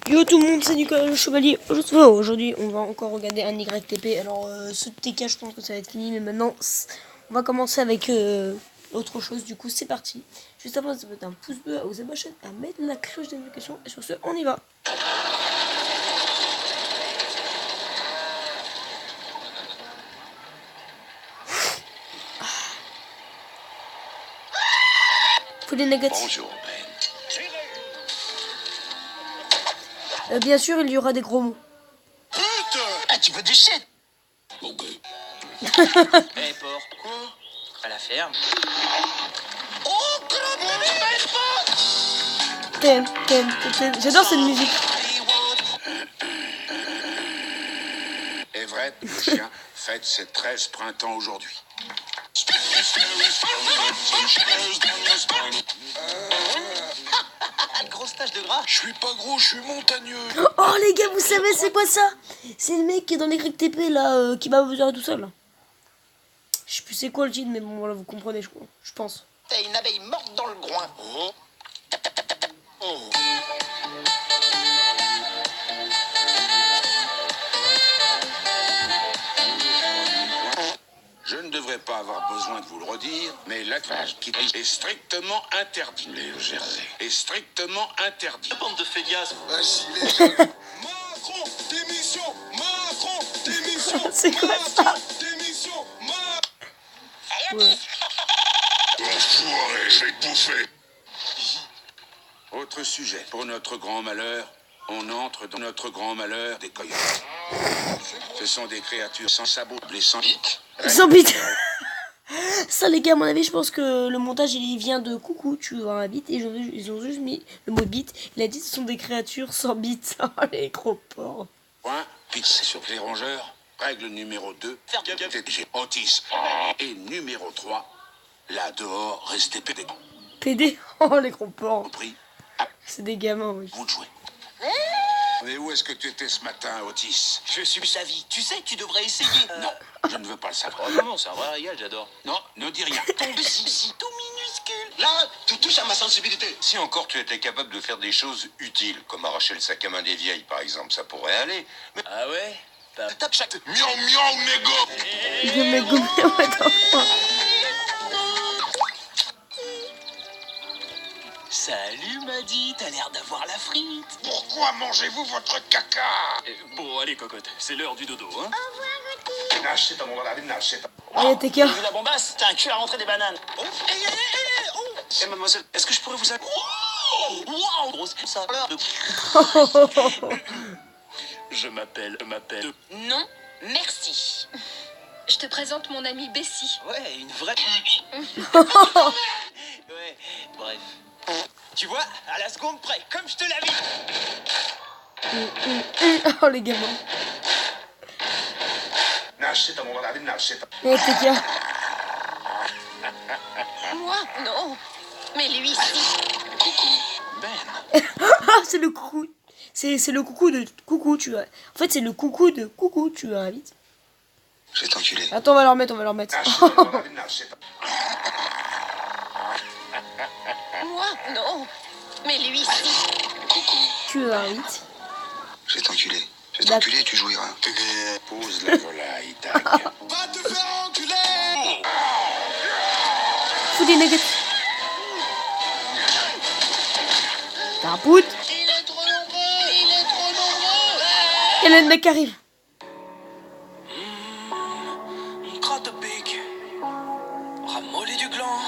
Yo tout le monde, c'est Nicolas le Chevalier. Aujourd'hui, on va encore regarder un YTP. Alors, ce TK, je pense que ça va être fini, mais maintenant, on va commencer avec autre chose. Du coup, c'est parti. Juste avant, ça peut être un pouce bleu à vous abonner, à mettre la cloche de notification. Et sur ce, on y va. Faut des négatifs. Bonjour, Ben. Bien sûr, il y aura des gros mots. Ah, tu veux du shit? Ok. Eh, porc. Quoi? À la ferme. Oh, J'adore cette musique. Everett, le chien, fête ses 13 printemps aujourd'hui. Grosse tache de gras. Je suis pas gros, je suis montagneux. Oh les gars, vous savez c'est quoi ça? C'est le mec qui est dans les YTP là, qui va vous dire tout seul. Je sais plus c'est quoi le titre, mais bon voilà, vous comprenez, je pense. T'as une abeille morte dans le groin. Oh. Oh. Je ne devrais pas avoir besoin de vous le redire, mais l'activage qui est strictement interdit. Les Jersey est strictement interdit. Bande de fédias. Vas-y les jeunes. Macron, démission. Macron, démission. C'est quoi ça? Macron, démission. Ouais. Enfoiré, je vais te bouffer. Autre sujet. Pour notre grand malheur, on entre dans notre grand malheur des coyotes. Ce sont des créatures sans sabots, les sans bites. Sans bite. Ça les gars, à mon avis, je pense que le montage il vient de coucou, tu vois un bite, et ils ont juste mis le mot bite. Il a dit ce sont des créatures sans bite. Oh les gros porcs. Point, pizza sur les rongeurs. Règle numéro 2, TTG Otis. Et numéro 3, là dehors, restez pédé. PD. Oh les gros porcs. Compris? C'est des gamins, oui. Vous de jouer. Mais où est-ce que tu étais ce matin, Otis? Je suis sa vie. Tu sais, tu devrais essayer. Non, je ne veux pas le savoir. Oh non, c'est un vrai régal, j'adore. Non, ne dis rien. Ton zizi tout minuscule. Là, tu touches à ma sensibilité. Si encore tu étais capable de faire des choses utiles, comme arracher le sac à main des vieilles par exemple, ça pourrait aller. Mais Ah ouais? Tape chaque... Miaou, miaou, négo. Je me gomme, attends. Salut, Maddy, t'as l'air d'avoir la frite. Pourquoi mangez-vous votre caca? Bon, allez, cocotte, c'est l'heure du dodo, hein. Nascita, mon malade, nascita. Allez, TK. T'as vu la bombasse? T'as un cul à rentrer des bananes. Oh, Eh, mademoiselle, est-ce que je pourrais vous... wow, grosse ça. Je m'appelle. Non, merci. Je te présente mon amie Bessie. Ouais, une vraie. Ouais, bref. Tu vois, à la seconde près, comme je te l'avais dit. Oh les gamins. Nascita, mon malade, nascita. Allez, TK. Moi, non. Mais lui, si. Ben. Ah, c'est le coucou. C'est le coucou de coucou, tu vois. En fait, c'est le coucou de coucou, tu vois, vite. Je vais t'enculer. Attends, on va leur mettre, Nascita, mon malade, nascita. Moi, non. Mais lui, si. Tu vois, vite. Je vais t'enculer. Je vais t'enculer et tu jouiras. Pose la volaille, tac. Va te faire enculer. Fous des négatifs. Tapoute. Il est trop nombreux. Il y a le mec qui arrive. Crotte de pique. Ramolli du gland.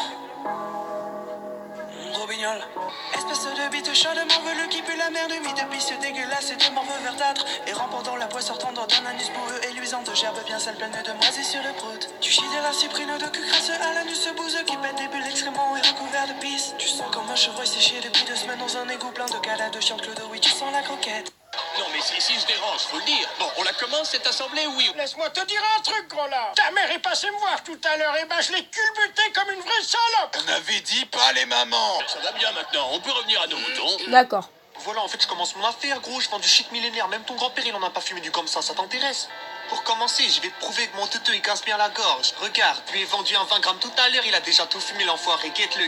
Robignol. Espèce de bite chaudement velue qui pue la merde humide de pisse dégueulasse et de morve verdâtre. Et remportant la poisse sortant d'un anus boueux et luisante gerbe bien sale pleine de moisissures de prout. Tu chies de la cyprine de cul crasse à l'anus bouseux qui pète des bulles extrêmement et recouvert de pisse. Tu sens comme un chevreuil séché depuis 2 semaines dans un égout plein de gala de chiant clodo. Oui, tu sens la croquette. Non mais si je dérange, faut le dire. Bon, on la commence cette assemblée, oui. Laisse-moi te dire un truc, gros là. Ta mère est passée me voir tout à l'heure et ben je l'ai culbuté comme une vraie salope. On avait dit pas les mamans. Ça va bien maintenant, on peut revenir à nos moutons. D'accord. Voilà, en fait, je commence mon affaire, gros. Je vends du shit millénaire. Même ton grand-père, il en a pas fumé du comme ça t'intéresse? Pour commencer, je vais te prouver que mon teuteux, il casse bien la gorge. Regarde, je lui ai vendu un 20 grammes tout à l'heure. Il a déjà tout fumé, l'enfoiré. Guette-le.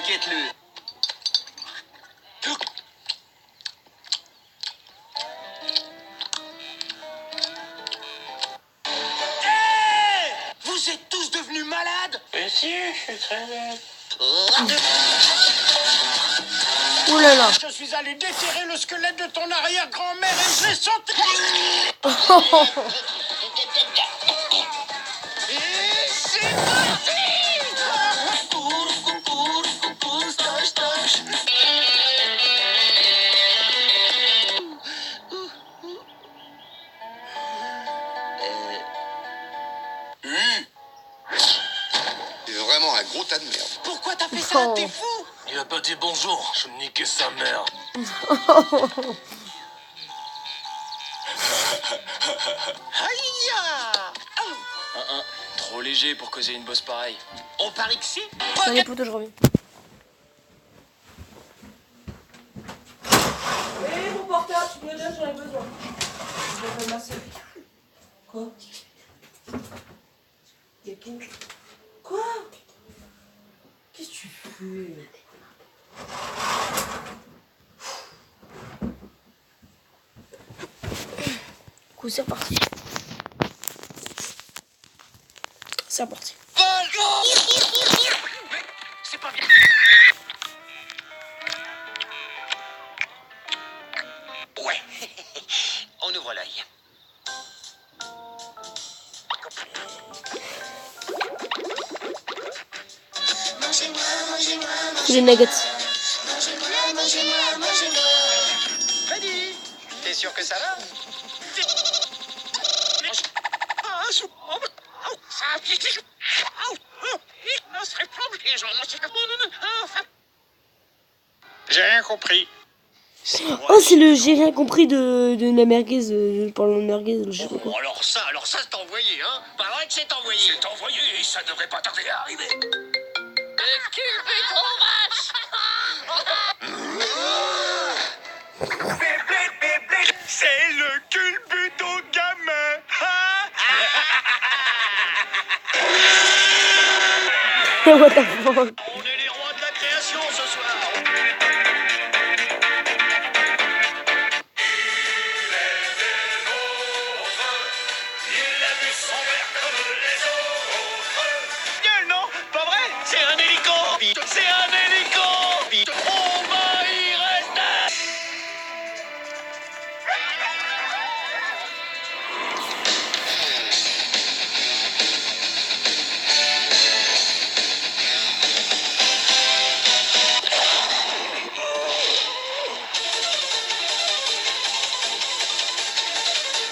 je suis très bête. Ouh là là. Je suis allé déterrer le squelette de ton arrière-grand-mère et je l'ai sauté. Et c'est parti. C'est vraiment un gros tas de merde. Pourquoi t'as fait ça? Oh. T'es fou? Il a pas dit bonjour, je niquais sa mère. Aïe! Trop léger pour causer une bosse pareille. On parie que si? Allez, poteau, je reviens. Et mon portable, tu me donnes, j'en ai besoin. Je vais masser. Quoi? Y'a qui? Quoi? Qu'est-ce que tu fais? Du coup, c'est reparti. C'est reparti. C'est pas bien. Ouais. On ouvre l'œil. Les nuggets. Freddy, t'es sûr que ça va? J'ai rien compris. Oh, c'est le j'ai rien compris de la merguez. Je parle de merguez, je sais pas quoi. Alors ça c'est envoyé, hein? Pas vrai que c'est envoyé. C'est envoyé et ça devrait pas tarder à arriver. C'est le culbute au gamin. What the fuck? On est les rois de la création ce soir. Nul, non? Pas vrai? C'est un hélico. C'est un hélico. On va y rester.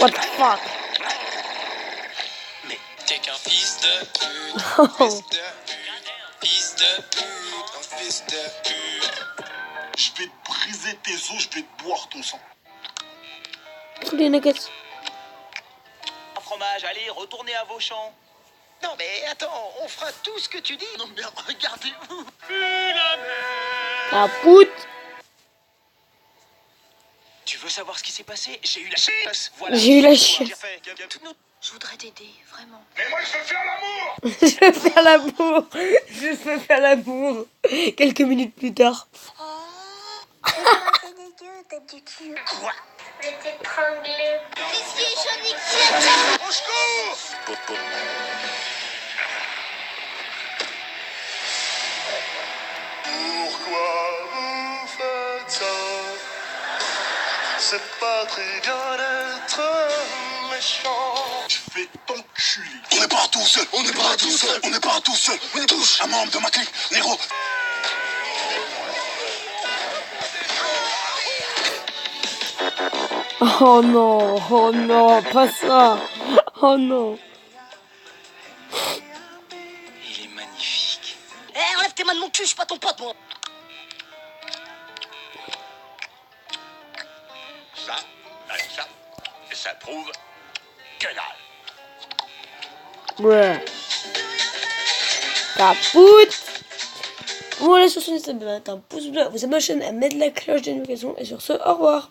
What the fuck? Mais t'es qu'un fils de pute. Oh. Fils de pute. Un fils de pute. Je vais te briser tes os, je vais te boire ton sang. Tous les nuggets. Fromage, allez, retournez à vos champs. Non mais attends, on fera tout ce que tu dis. Non mais regardez-vous. Ah, pout. Tu veux savoir ce qui s'est passé? J'ai eu la chiasse. Voilà. J'ai eu la chiasse. J'ai fait. Je voudrais t'aider, vraiment. Mais moi, je veux faire l'amour. Je veux faire l'amour. Je veux faire l'amour. Quelques minutes plus tard. Quoi? Je vais t'étrangler. Au secours. Pourquoi vous faites ça? C'est pas très bien d'être méchant. Je vais t'enculer. On n'est pas tous seuls. On n'est pas tous seuls. On n'est pas tous seuls. On est tous un membre de ma clique. Nero. Oh non, pas ça. Oh non. Il est magnifique. Eh, enlève tes mains de mon cul, je suis pas ton pote, moi. Ça prouve que dalle. Ouais. Capoute. Voilà, sur ce, n'hésitez pas à mettre un pouce bleu, vous abonner à la chaîne, à mettre la cloche de notification. Et sur ce, au revoir.